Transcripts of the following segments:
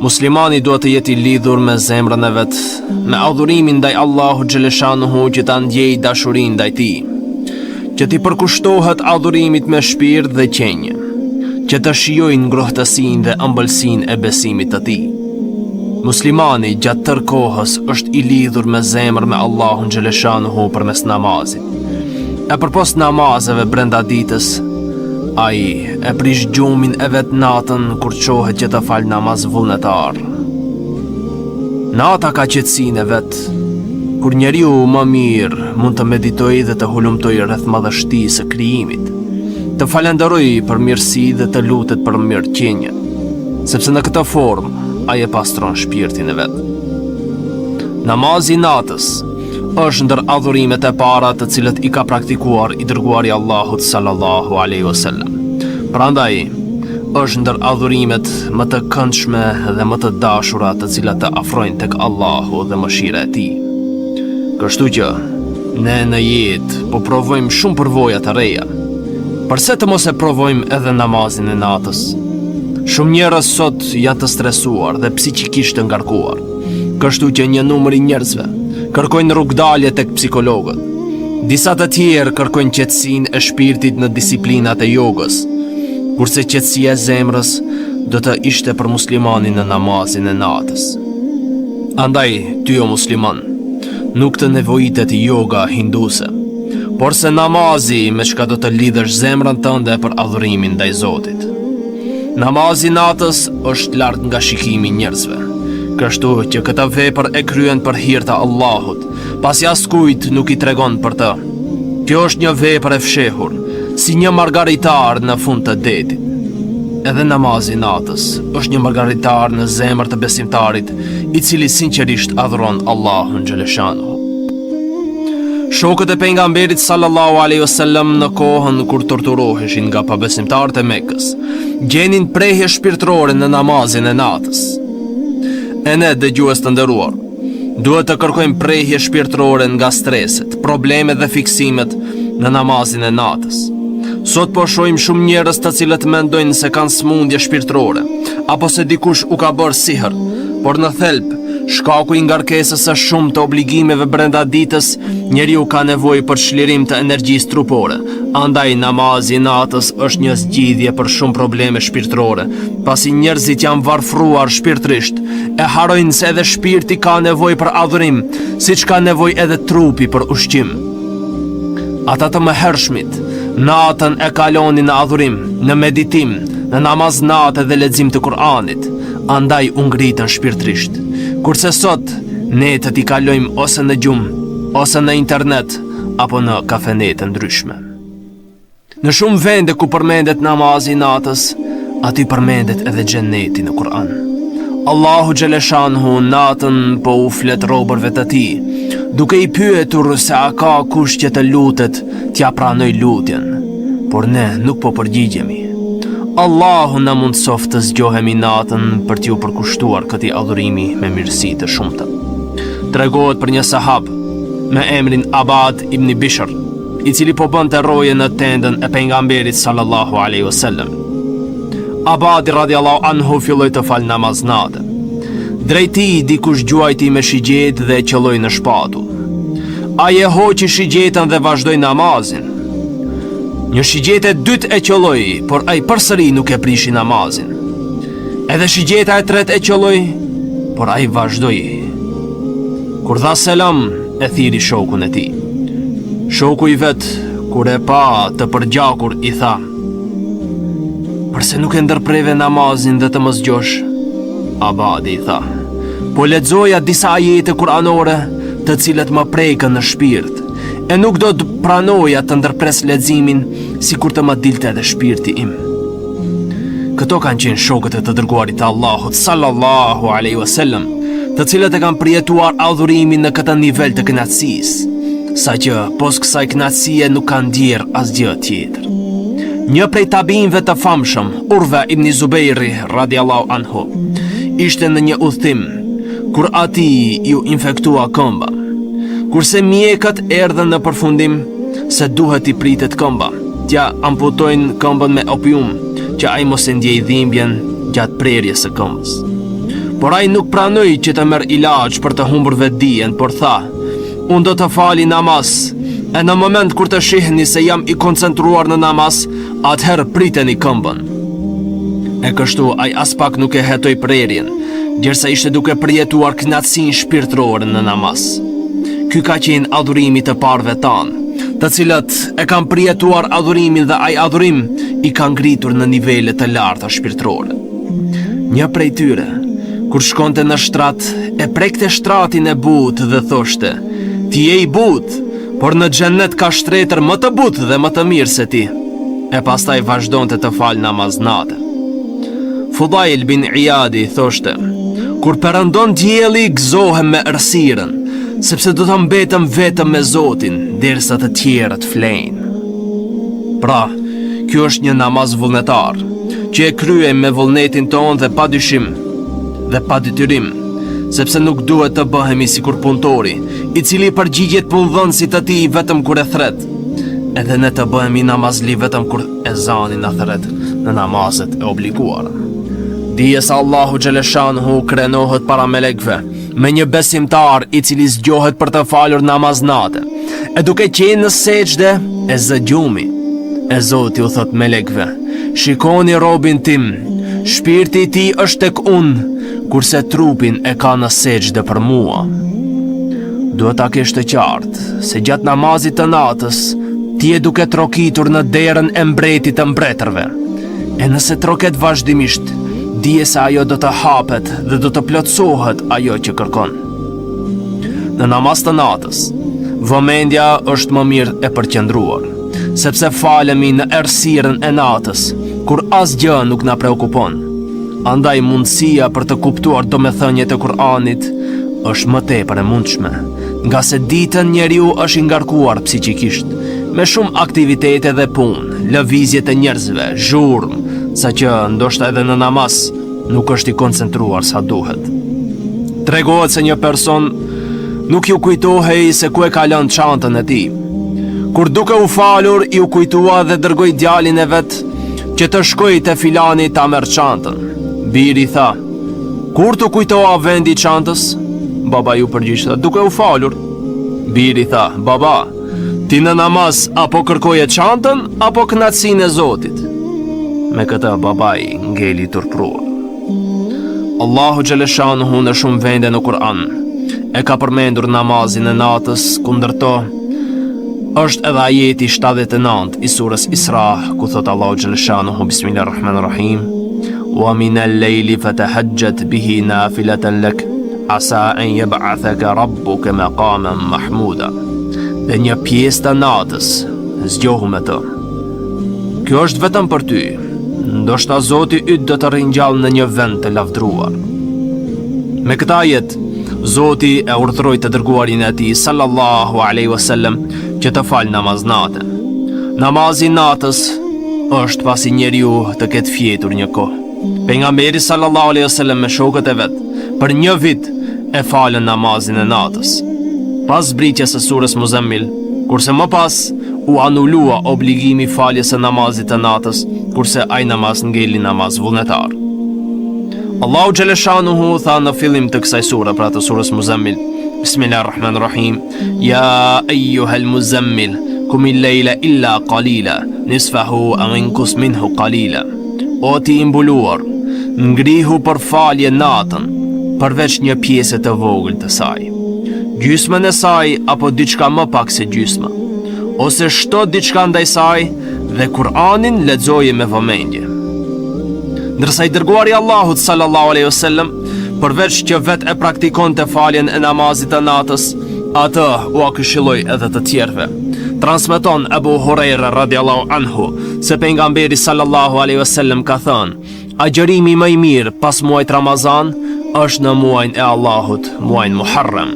Muslimani duhet të jetë I lidhur me zemrën e vet, me adhurimin ndaj Allahu xhaleshanuhu që ta ndjej dashurinë ndaj Tij, që t'i përkushtohet adhurimit me shpirt dhe qenje, që të shijojnë ngrohtësinë dhe ëmbëlsinë e besimit të Tij. Muslimani gjatë tërë kohës është I lidhur me zemër me Allahun xhaleshanuhu përmes namazit. E përpos namazeve brenda ditës, ai e prish gjumin e vet natën kur qohet që të fal namaz vullnetar. Nata ka qetësinë e vet, kur njeriu më mirë mund të meditojë dhe të hulumtojë rreth madhështisë së krijimit, të falenderojë për mirësi dhe të lutet për mirëqenie, sepse në këtë formë ai e pastron shpirtin e vet. Namazi I natës është ndër adhurimet e para të cilët I ka praktikuar I dërguari Allahut sallallahu alaihi wasallam. Prandaj është ndër adhurimet më të këndshme dhe më të dashura të cilat të afrojnë tek Allahu dhe mëshira e Tij. Kështu që ne në jetë po provojmë shumë përvoja të reja. Përse të mos e provojmë edhe namazin e natës? Shumë njerëz sot janë të stresuar dhe psikikisht të ngarkuar. Kështu që një numër I njerëzve kërkojnë rrugdalje tek psikologët. Disa të tjerë kërkojnë qetësinë e shpirtit në disiplinat e jogës, kurse qetësia e zemrës do të ishte për muslimanin në namazin e natës. Andaj, ty o musliman, nuk të nevojitet joga hinduse, por se namazi me çka do të lidhësh zemrën tënde për adhurimin ndaj Zotit. Namazi I natës është lart nga shikimi I njerëzve. Kështu që këtë vepër e kryen për hir të Allahut, pasi askujt nuk I tregon për të. Kjo është një vepër e fshehur, si një margaritar në fund të detit. Edhe namazi I natës është një margaritar në zemër të besimtarit, I cili sinqerisht adhuron Allahun xhaleshanuhu. Shokët e pejgamberit sallallahu alaihi wasallam në kohën kur torturoheshin nga pabesimtarët e Mekës, gjenin prehje shpirtërore në namazin e natës. E ne dëgjues të nderuar, duhet të kërkojmë prehje shpirtërore nga streset, problemet dhe fiksimet në namazin e natës. Sot po shohim shumë njerëz të cilët mendojnë se kanë smundje shpirtërore, apo se dikush u ka bërë sihr, por në thelb, shkaku I ngarkesës së shumë të obligimeve brenda ditës, njeriu ka nevojë për çlirim të energjisë trupore. Andaj namazi I natës është një zgjidhje për shumë probleme shpirtërore, pasi njerëzit janë varfruar shpirtërisht, e harojnë se edhe shpirti ka nevojë për adhurim, siç ka nevojë edhe trupi për ushqim. Ata të mëhershmit natën e kalonin në adhurim, në meditim, në namaz natë dhe lexim të Kur'anit, andaj u ngritën shpirtërisht. Kurse sot ne të t'i kalojmë ose në gjumë, ose në internet, apo në kafenetë ndryshme. Në shumë vende ku përmendet namazi I natës, aty përmendet edhe xheneti në Kur'an. Allahu xhaleshanuhu natën po u flet robërve të Tij, duke I pyetur se a ka kush që të lutet t'ja pranoj lutjen, por ne nuk po përgjigjemi. Allahu na mundsoft të zgjohemi natën për t'ju përkushtuar këtij adhurimi me mirësi të shumta. Tregohet për një sahab me emrin Abad ibn Bishr, I cili po bënte roje në tendën e pejgamberit sallallahu alaihi wasallam. Abadi radiallahu anhu filloi të fal namaz natë. Drejt tij dikush gjuajti me shigjet dhe e qelloi në shpatull. Ai e hoqi shigjetën dhe vazhdoi namazin. Një shigjet e dytë e qelloi, por ai përsëri nuk e prishi namazin. Edhe shigjeta e tretë e qelloi, por ai vazhdoi. Kur dha selam, e thiri shokun e tij. Shoku I vet, kur e pa të përgjakur, I tha: "Përse nuk e ndërpreve namazin dhe të mos zgjosh?" Abadi I tha: "Po lexoja disa ajete kuranore, të cilët më prekën në shpirt, e nuk do të pranoja të ndërpres leximin, sikur të më dilte edhe shpirti im." Këto kanë qenë shokët e të dërguarit të Allahut sallallahu alaihi wasallam, të cilët e kanë përjetuar adhurimin në këtë nivel të kënaqësisë, saqë pos kësaj kënaqësie nuk kanë ndier asgjë tjetër. Një prej tabiinëve të famshëm, Urwa ibn Zubairi radiallahu anhu, ishte në një udhtim kur ati ju infektua këmba. Kurse mjekët erdhën në përfundim se duhet I pritet këmba, t'ja amputojnë këmbën me opium, që ai mos e ndjej dhimbjen gjatë prerjes së këmbës. por ai nuk pranoi që të merr ilaç për të humbur vetdijen, por tha: "Unë do të fali namaz, e në moment kur të shihni se jam i koncentruar në namaz, atëherë priteni këmbën." E kështu ai as pak nuk e hetoi prerjen, derisa ishte duke përjetuar kënaqësinë shpirtërore në namaz. Ky ka qenë adhurimi të parëve tanë, të cilët e kanë përjetuar adhurimin dhe ai adhurim i ka ngritur në nivele të larta shpirtërore. Një prej tyre, kur shkonte në shtrat, e prekte shtratin e butë dhe thoshte: "Ti je i butë, por në xhennet ka shtretër më të butë dhe më të mirë se ti." E pastaj vazhdonte të falë namaz natë. Fudail bin Iyadi thoshte: "Kur perëndon dielli, gëzohem me errësirën, sepse do të mbetem vetëm me Zotin, derisa të tjerët flejnë." Pra, ky është një namaz vullnetar, që e kryejmë me vullnetin tonë dhe pa dyshim dhe pa detyrim, sepse nuk duhet të bëhemi sikur punëtori, i cili përgjigjet punëdhënësit të tij vetëm kur e thret. Edhe ne të bëhemi namazli vetëm kur ezani na thret në namazet e obliguara. Dije se Allahu Xhaleshanuhu krenohet para melekve me një besimtar i cili zgjohet për të falur namaz natë, e duke qenë në sejdë e zë gjumi. E Zoti u thot melekve: "Shikoni robin tim, shpirti i tij është tek unë, kurse trupin e ka në sejdë për mua." Duhet ta kesh të qartë se gjatë namazit të natës ti je duke trokitur në derën e mbretit të mbretërve. E nëse troket vazhdimisht, dije se ajo do të hapet dhe do të plotësohet ajo që kërkon. Në namaz të natës, vëmendja është më mirë e përqendruar, sepse falemi në errësirën e natës, kur asgjë nuk na preokupon. Andaj mundësia për të kuptuar domethënjet e Kur'anit është më tepër e mundshme, nga se ditën njeriu është i ngarkuar psikikisht, me shumë aktivitete dhe punë, lëvizje të njerëzve, zhurmë, saqë ndoshta edhe në namaz nuk është i koncentruar sa duhet. Tregohet se një person nuk ju kujtohej se ku e ka lënë çantën e tij. Kur duke u falur, i u kujtua dhe dërgoi djalin e vet që të shkojë te filani ta merr çantën. Biri tha: "Kur të kujtoa vendi i çantës?" Baba ju përgjigj: "Duke u falur." Biri tha: "Baba, ti në namaz apo kërkoje çantën apo kënaqësinë e Zotit?" Me këtë babai ngeli turpruar. Allahu Xhaleshanuhu në shumë vende në Kur'an e ka përmendur namazin e natës, kundërto është edhe ajeti 79 i surës Isra, ku thot Allahu Xhaleshanuhu: Bismillahirrahmanirrahim, "Wa minal layli fatahajjat bihi nafilatan lak, asa an yab'athaka rabbuka maqaman mahmuda." Dhe një pjesë të natës zgjohu me të. Kjo është vetëm për ty, ndoshta Zoti yt do të ringjall në një vend të lavdruar. Me këtë ajet, Zoti e urdhëroi të dërguarin e tij sallallahu alaihi wasallam që të fal namaz natë. Namazi natës është pasi njeriu të ketë fjetur një kohë. Pejgamberi sallallahu alaihi wasallam me shokët e vet për një vit e falën namazin e natës, pas zbritjes së surës Muzammil, kurse më pas u anulua obligimi faljes së namazit të natës, kurse ai namaz ngeli namaz vullnetar. Allahu Xhaleshanuhu tha në fillim të kësaj sure, pra të surës Muzammil: Bismillahirrahmanirrahim, "Ya ayyuhal muzammil, qum al-layla illa qalila, nisfahu aw inqus minhu qalila." O ti i mbuluar, ngrihu për falje natën, përveç një pjesë të vogël të saj. Gjysmën e saj apo diçka më pak se gjysma, ose shto diçka ndaj saj dhe Kur'anin lexoje me vëmendje. Ndërsa i dërguari i Allahut sallallahu alaihi wasallam, përveç që vet e praktikonte faljen e namazit të natës, atë u këshilloi edhe të tjerëve. Transmeton Abu Huraira radiallahu anhu se pejgamberi sallallahu alaihi wasallam ka thënë: "Agjërimi më i mirë pas muajit Ramazan është në muajin e Allahut, muajin Muharram,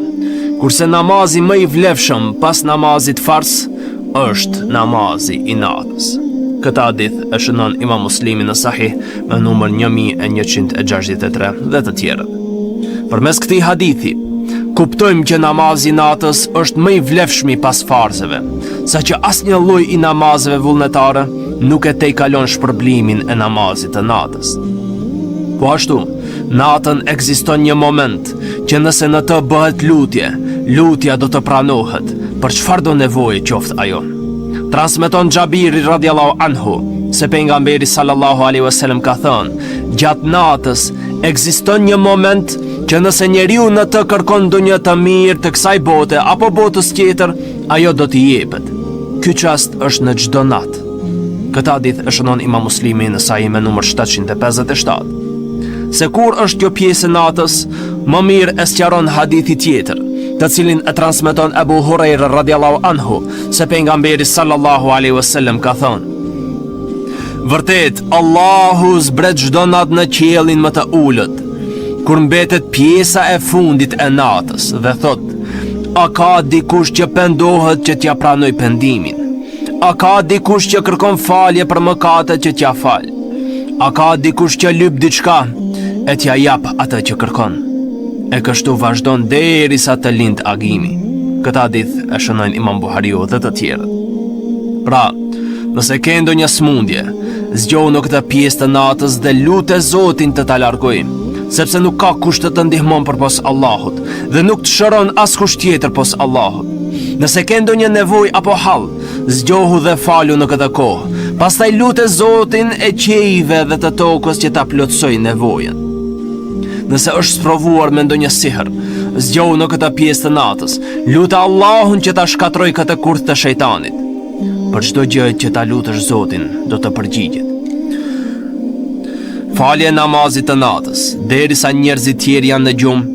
kurse namazi më i vlefshëm pas namazit fars është namazi i natës." Këtë hadith e shënon Imam Muslimi në Sahih me numër 1163 dhe të tjerët. Përmes këtij hadithi kuptojmë që namazi i natës është më i vlefshmi pas farzeve, saqë asnjë lloj i namazeve vullnetare nuk e tejkalon shpërblimin e namazit të natës. Po ashtu, natën ekziston një moment që nëse në të bëhet lutje, lutja do të pranohet, për çfarë do nevoje qoftë ajo. Transmeton Xhabiri radiallahu anhu se pejgamberi sallallahu alaihi wasallam ka thënë, gjatë natës ekziston një moment që nëse njeriu në të kërkon ndonjë të mirë të kësaj bote apo botës tjetër, ajo do t'i jepet. Ky çast është në çdo natë. Këtë hadith e shënon Imam Muslimi në Sahih numër 757. Se kur është kjo pjesë e natës, më mirë e sqaron hadithi tjetër, të cilin e transmeton Abu Huraira radiallahu anhu, se pejgamberi sallallahu alaihi wasallam ka thënë: vërtet, Allahu zbret çdo natë në qiellin më të ulët, kur mbetet pjesa e fundit e natës dhe thot: a ka dikush që pendohet që t'ja pranoj pendimin? A ka dikush që kërkon falje për mëkatet që t'ja fal? A ka dikush që lyp diçka e t'ja jap atë që kërkon? E kështu vazhdon derisa të lind agimi. Këtë hadith e shënojnë Imam Buhariu dhe të tjerët. Pra, nëse ke ndonjë smundje, zgjohu në këtë pjesë të natës dhe lute Zotin të ta largojë, sepse nuk ka kush të ndihmon përpos Allahut dhe nuk të shëron askush tjetër pos Allahut. Nëse ke ndonjë nevojë apo hall, zgjohu dhe falu në këtë kohë. Pastaj lute Zotin e qiejve dhe të tokës që ta plotësojë nevojën. Nëse është sprovuar me ndonjë sihr, zgjohu në këtë pjesë të natës. Lutë Allahun që ta shkatroj këtë kurth të shejtanit. Për çdo gjë që ta lutësh Zotin, do të përgjigjet. Falje namazit të natës, derisa njerëzit tjerë janë në gjumë,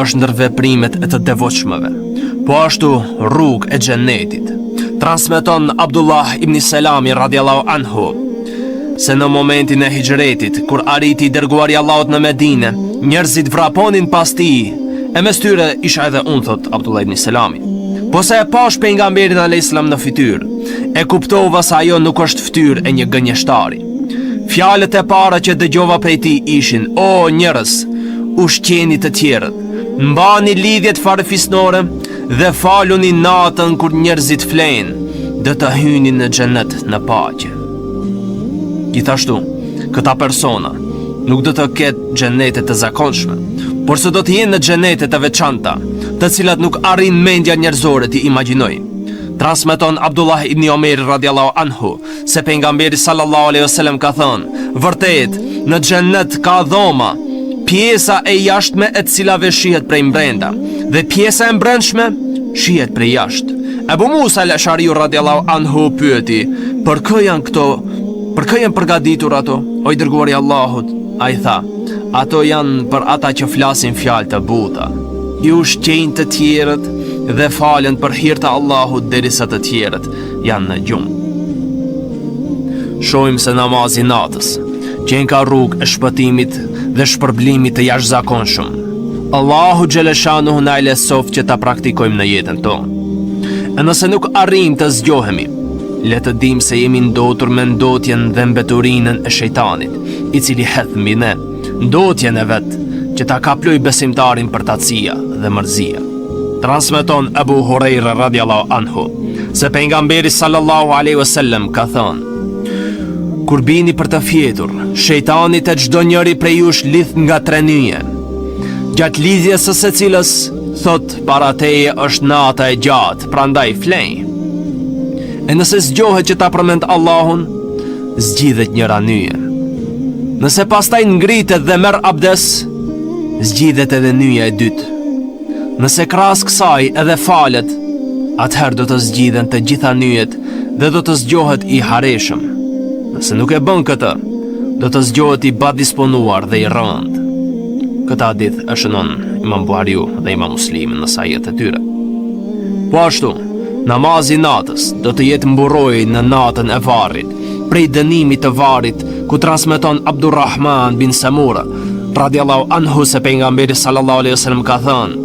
është ndër veprimet e të devotshmëve. Po ashtu rrugë e xhenetit. Transmeton Abdullah ibn Selami radiallahu anhu se në momentin e hijretit, kur arriti i dërguari Allahut në Medinë, njerëzit vraponin pas tij, e mes tyre isha edhe unë, thot Abdullah ibn Selami. Po se e pash pejgamberin alayhis salam në fytyrë, e kuptova se ajo nuk është fytyrë e një gënjeshtari. Fjalët e para që dëgjova prej tij ishin: o njerëz, ushqeni të tjerët, mbani lidhjet farefisnore dhe faluni natën kur njerëzit flenë, dhe të hyni në xhenet në paqe. Gjithashtu, këta persona nuk do të ketë xhenete të zakonshme, por se do të jenë në xhenete të veçanta, të cilat nuk arrin mendja njerëzore t'i imagjinojë. Transmeton Abdullah ibn Omer radiallahu anhu se pejgamberi sallallahu alaihi wasallam ka thënë: vërtet, në xhenet ka dhoma, pjesa e jashtme e cilave shihet prej brenda, dhe pjesa e brendshme shihet prej jashtë. Abu Musa al-Ash'ari radiallahu anhu pyeti: për kë janë këto? Për kë janë përgatitur ato, o i dërguari i Allahut? Ai tha: ato janë për ata që flasin fjalë të buta, i ushqejnë të tjerët dhe falen për hir të Allahut derisa të tjerët janë në gjumë. Shohim se namazi natës qenë ka rrugë e shpëtimit dhe shpërblimit të jashtëzakonshëm. Allahu xhaleshanuhu na lesof që ta praktikojmë në jetën tonë. E nëse nuk arrim të zgjohemi, le të dim se jemi ndotur me ndotjen dhe mbeturinën e shejtanit, i cili hedh mbi ne ndotjen e vet që ta kaploj besimtarin për tatësia dhe mërzia. Transmeton Abu Huraira radiallahu anhu se pejgamberi sallallahu alaihi wasallam ka thënë: kur bini për të fjetur, shejtani te çdo njeri prej jush lidh nga 3 nyje. Gjatë lidhjes së secilës, thot, para teje është nata e gjatë, prandaj flej. E nëse zgjohet që ta përmend Allahun, zgjidhet njëra nyje. Nëse pastaj ngritet dhe merr abdes, zgjidhet edhe nyja e dytë. Nëse krahas kësaj edhe falet, atëherë do të zgjidhen të gjitha nyjet dhe do të zgjohet i hareshëm. Nëse nuk e bën këtë, do të zgjohet i badisponuar dhe i rënd. Këtë hadith e shënon Imam Buhariu dhe Imam Muslimi në sahihet e tyre. Po ashtu, namazi natës do të jetë mburoj në natën e varrit, prej dënimit të varrit, ku transmeton Abdurrahman bin Samura radiallahu anhu se pejgamberi sallallahu alaihi wasallam ka thënë: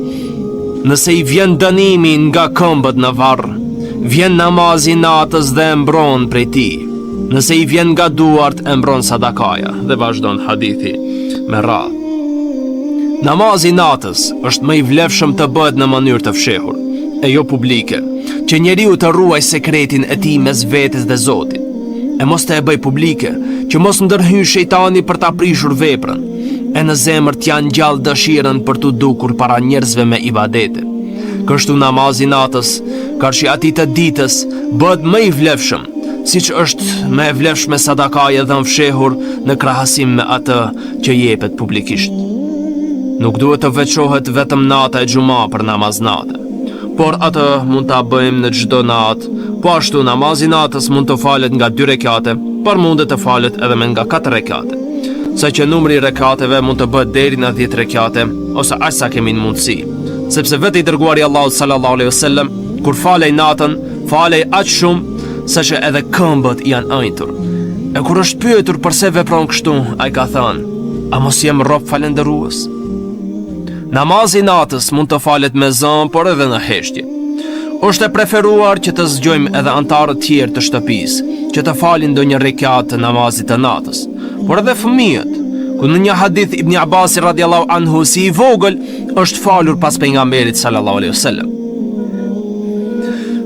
nëse i vjen dënimi nga këmbët në varr, vjen namazi natës dhe e mbron prej tij. Nëse i vjen nga duart, e mbron sadakaja. Dhe vazhdon hadithi me radhë. Namazi natës është më i vlefshëm të bëhet në mënyrë të fshehur, e jo publike, që njeriu të ruaj sekretin e tij mes vetes dhe Zotit. E mos të e bëj publike, që mos ndërhyj shejtani për ta prishur veprën. e në zemër t'janë gjallë dëshirën për t'u dukur para njerëzve me ibadete. Kështu namazi natës, karshi ati të ditës, bëhet më i vlefshëm, siç është më e vlefshme sadakaja dhe në fshehur në krahasim me atë që jepet publikisht. Nuk duhet të veçohet vetëm nata e xuma për namaz natë, por atë mund ta bëjmë në çdo natë. Po ashtu namazi natës mund të falet nga 2 rekate, por mundet të falet edhe me nga 4 rekate, saqë numri i rekateve mund të bëhet deri në 10 rekate ose aq sa kemi mundësi, sepse vetë i dërguari Allahu sallallahu alaihi wasallam kur falej natën, falej aq shumë saqë edhe këmbët janë ënjtur. E kur është pyetur pse vepron kështu, ai ka thënë: "A mos jam rob falendërues?" Namazi natës mund të falet me zën, por edhe në heshtje. Është e preferuar që të zgjojmë edhe antarët tjerë të shtëpisë, që të falin ndonjë rekat të namazit të natës, por edhe fëmijët, ku në një hadith Ibn Abbas radiallahu anhu si i vogël është falur pas pejgamberit sallallahu alaihi wasallam.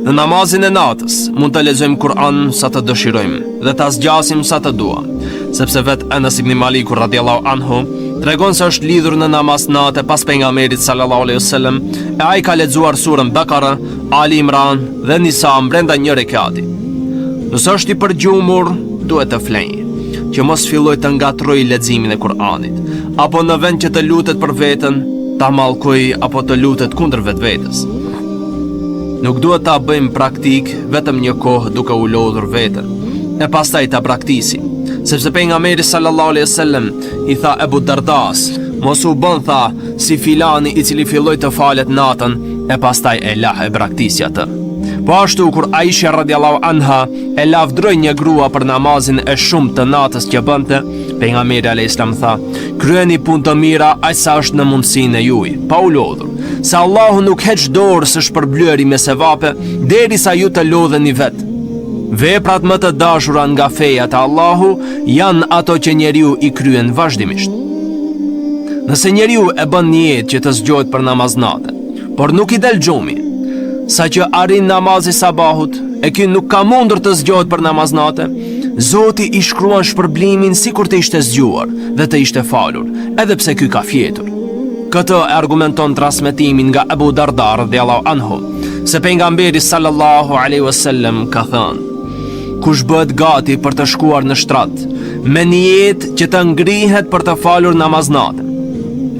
Në namazin e natës mund të lexojmë Kur'an sa të dëshirojmë dhe ta zgjasim sa të dua, sepse vetë Anas ibn Malik radiallahu anhu tregon se është lidhur në namaz natë pas pejgamberit sallallahu alaihi wasallam, e ai ka lexuar surën Bakara, Ali Imran dhe Nisa brenda një rekati. Nëse është i përgjumur, duhet të flenjë, që mos filloj të ngatroj leximin e Kur'anit, apo në vend që të lutet për veten, ta mallkoj apo të lutet kundër vetvetes. Nuk duhet ta bëjmë praktik vetëm një kohë duke u lodhur veten, e pastaj ta praktisim, sepse pejgamberi sallallahu alaihi wasallam i tha Ebu Dardas: "Mos u bën, tha, si filani i cili filloi të falet natën e pastaj e la e praktisi atë." Po ashtu kur Aisha radiallahu anha e lavdroi një grua për namazin e shumë të natës që bënte, pejgamberi alayhis salam tha: "Kryeni punë të mira aq sa është në mundësinë e juaj, pa u lodhur, se Allahu nuk heq dorë së shpërblyeri me sevape derisa ju të lodheni vetë. Veprat më të dashura nga feja të Allahu janë ato që njeriu i kryen vazhdimisht." Nëse njeriu e bën një jetë që të zgjohet për namaz natë, por nuk i del xhumi, sa që arrin namazi sabahut, e ky nuk ka mundur të zgjohet për namaz natë, Zoti i shkruan shpërblimin sikur të ishte zgjuar dhe të ishte falur, edhe pse ky ka fjetur. Këtë e argumenton transmetimin nga Abu Darda radhiyallahu anhu, se pejgamberi sallallahu alaihi wasallam ka thënë: "Kush bëhet gati për të shkuar në shtrat, me nijet që të ngrihet për të falur namaz natë,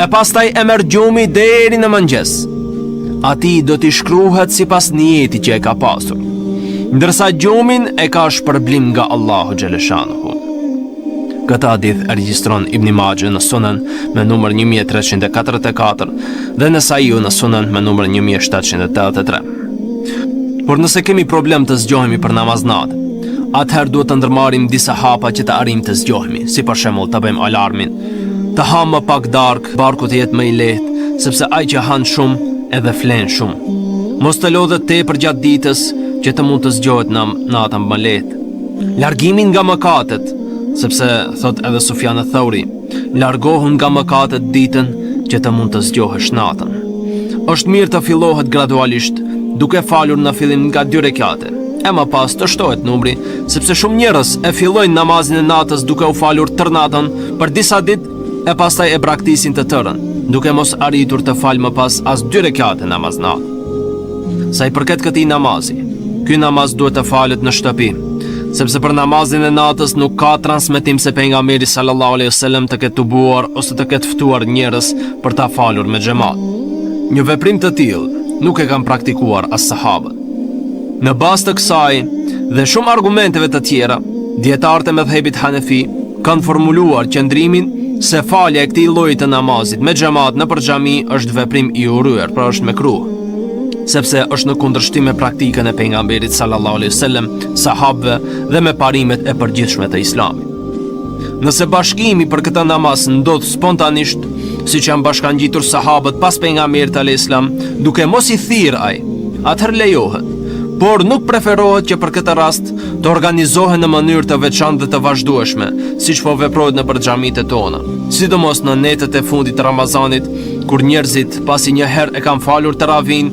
e pastaj e merr gjumi deri në mëngjes, atij do t'i shkruhet sipas nijeti që e ka pasur, ndërsa gjumin e ka shpërblim nga Allahu xhaleshanuhu." Këtë hadith e regjistron Ibn Majah në Sunan me numër 1344 dhe Nesaiu në Sunan me numër 1783. Por nëse kemi problem të zgjohemi për namaz natë, atëherë duhet të ndërmarrim disa hapa që të arrijmë të zgjohemi, si për shembull të bëjmë alarmin, të hamë më pak darkë, barku të jetë më i lehtë, sepse ai që han shumë edhe flen shumë. Mos të lodhet tepër gjatë ditës që të mund të zgjohet natën më lehtë. Largimin nga mëkatet, sepse thot edhe Sufjan al-Thauri, largohun nga mëkatet ditën që të mund të zgjohesh natën. Është mirë të fillohet gradualisht, duke falur në fillim nga 2 rekate, e më pas të shtohet numri, sepse shumë njerëz e fillojnë namazin e natës duke u falur tër natën për disa ditë e pastaj e braktisin të tërën, duke mos arritur të falë më pas as 2 rekate namaz natë. Sa i përket këtij namazi, ky namaz duhet të falet në shtëpi, sepse për namazin e natës nuk ka transmetim se pejgamberi sallallahu alaihi wasallam të ketë tubuar ose të ketë ftuar njerëz për ta falur me xhamat. Një veprim të tillë nuk e kanë praktikuar as sahabët. Në bazë të kësaj dhe shumë argumenteve të tjera, dietarët e mëdhëbit Hanefi kanë formuluar qëndrimin se falja e këtij lloji të namazit me xhamat në xhami është veprim i urryer, pra është mekruh, sepse është në kundërshtim me praktikën e pejgamberit sallallahu alaihi wasallam, sahabëve dhe me parimet e përgjithshme të Islamit. Nëse bashkimi për këtë namaz ndodh spontanisht, siç janë bashkangjitur sahabët pas pejgamberit alayhis salam, duke mos i thirr ai, atëherë lejohet, por nuk preferohet që për këtë rast të organizohen në mënyrë të veçantë dhe të vazhdueshme, siç po veprohet në xhamitë tona, sidomos në netët e fundit të Ramazanit, kur njerëzit pasi një herë e kanë falur taravin,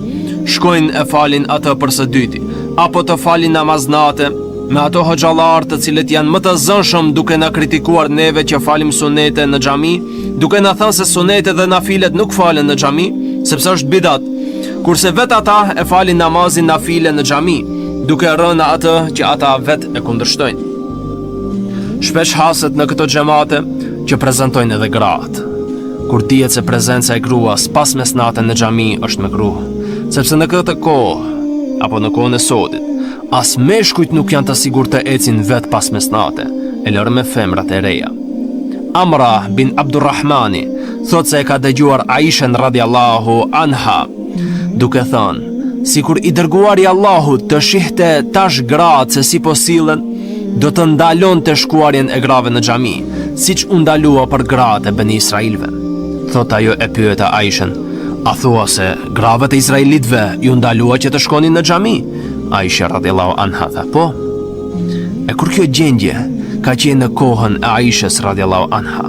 shkojnë e falin atë për së dyti, apo të falin namaz natë me ato hoxhallar të cilët janë më të zënshëm duke na kritikuar neve që falim sunete në xhami, duke na thënë se sunetet dhe nafilet nuk falen në xhami, sepse është bidat, kurse vetë ata e falin namazin nafile në xhami, duke rënë atë që ata vetë e kundërshtojnë. Shpesh haset në këto xhamate që prezantojnë edhe gratë, kur dihet se prezenca e gruas pas mesnate në xhami është me grua, sepse në këtë kohë apo në kohën e sotit, as meshkujt nuk janë të sigurt të ecin vetë pas mesnate, e lërë me femrat e reja. Amra bin Abdurrahmani thot se e ka dëgjuar Aishen radiallahu anha, duke thënë, sikur i dërguari Allahut të shihte tash gratë se si po sillen, do të ndalon të shkuarjen e grave në xhami, siç u ndalua për gratë e Beni Israilve. Thot ajo e pyeta Aishen, a thua se gravet e Izraelitve ju ndalua që të shkonin në xhami? Aisha radiallahu anha tha, po. E kur kjo gjendje ka qenë në kohën e Aishes radiallahu anha,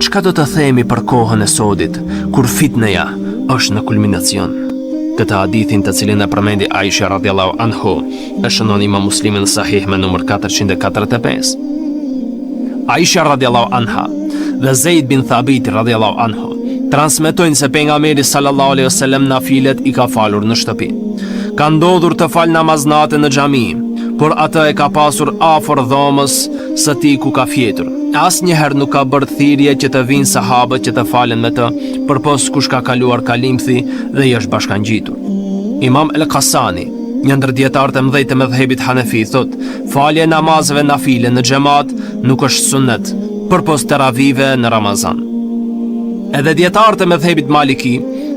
çka do të themi për kohën e sodit, kur fitneja është në kulminacion? Këtë hadithin të cilin e përmendi Aisha radiallahu anhu e shënon Imam Muslimi në Sahih me numër 445. Aisha radiallahu anha dhe Zeid bin Thabit radiallahu anhu transmetojnë se pejgamberi sallallahu alaihi wasallam nafilet i ka falur në shtëpi. Ka ndodhur të fal namaznate në xhami, por atë e ka pasur afër dhomës së tij ku ka fjetur. Asnjëherë nuk ka bërë thirrje që të vinë sahabët që të falen me të, përpos kush ka kaluar kalimthi dhe i është bashkangjitur. Imam El-Kasani, një ndër dietarët e mëdhej të mëdhëbit Hanefi, thot, falja e namazeve nafile në xhamat nuk është sunnet, përpos teravive në Ramazan. Edhe dietarët e mëdhëbit Maliki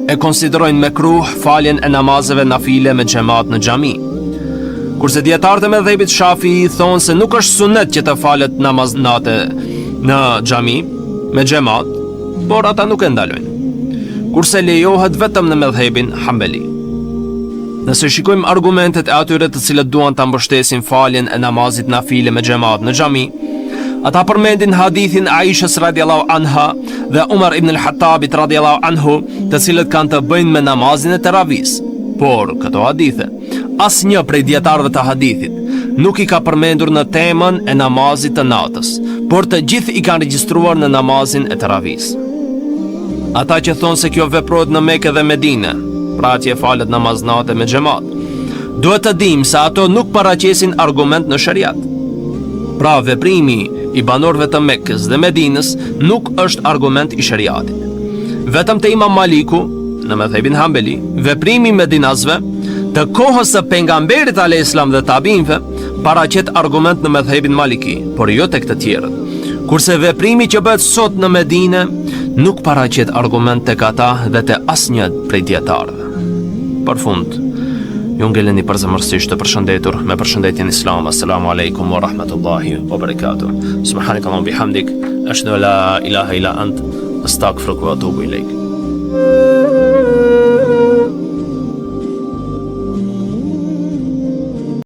e konsiderojnë mekruh faljen e namazeve nafile me xhamat në xhami. Kurse dietarët e mëdhëbit Shafii thonë se nuk është sunnet që të falet namaznate në xhami me xhamat, por ata nuk e ndalojnë. Kurse lejohet vetëm në mëdhëbin Hambeli. Nëse shikojmë argumentet e atyre të cilët duan ta mbështesin faljen e namazit nafile me xhamat në xhami, ata përmendin hadithin Aishës radiallahu anha dhe Umar ibn al-Hattabit radiallahu anhu, të cilët kanë të bëjnë me namazin e teravis. Por këto hadithe, asnjë prej dietarëve të hadithit nuk i ka përmendur në temën e namazit të natës, por të gjithë i kanë regjistruar në namazin e teravis. Ata që thonë se kjo veprohet në Mekë dhe Medinë, pra atje falet namaznate me xhamat, duhet të dimë se ato nuk paraqesin argument në shariat. Pra veprimi i banorëve të Mekës dhe Medinës nuk është argument i shariatit. Vetëm te Imam Maliku, në mëdhëbin Hambeli, veprimi i medinasve të kohës së pejgamberit alayhis salam dhe tabinëve paraqet argument në mëdhëbin Maliki, por jo tek të tjerët. Kurse veprimi që bëhet sot në Medinë nuk paraqet argument tek ata dhe te asnjë prej dietarëve. Për fund, ju ngeleni përzemërsisht të përshëndetur me përshëndetjen islam. Assalamu alaikum wa rahmatullahi wa barakatuh. Subhanakallahumma bihamdik, ashhadu an la ilaha illa ant, astaghfiruka wa atubu ilaik.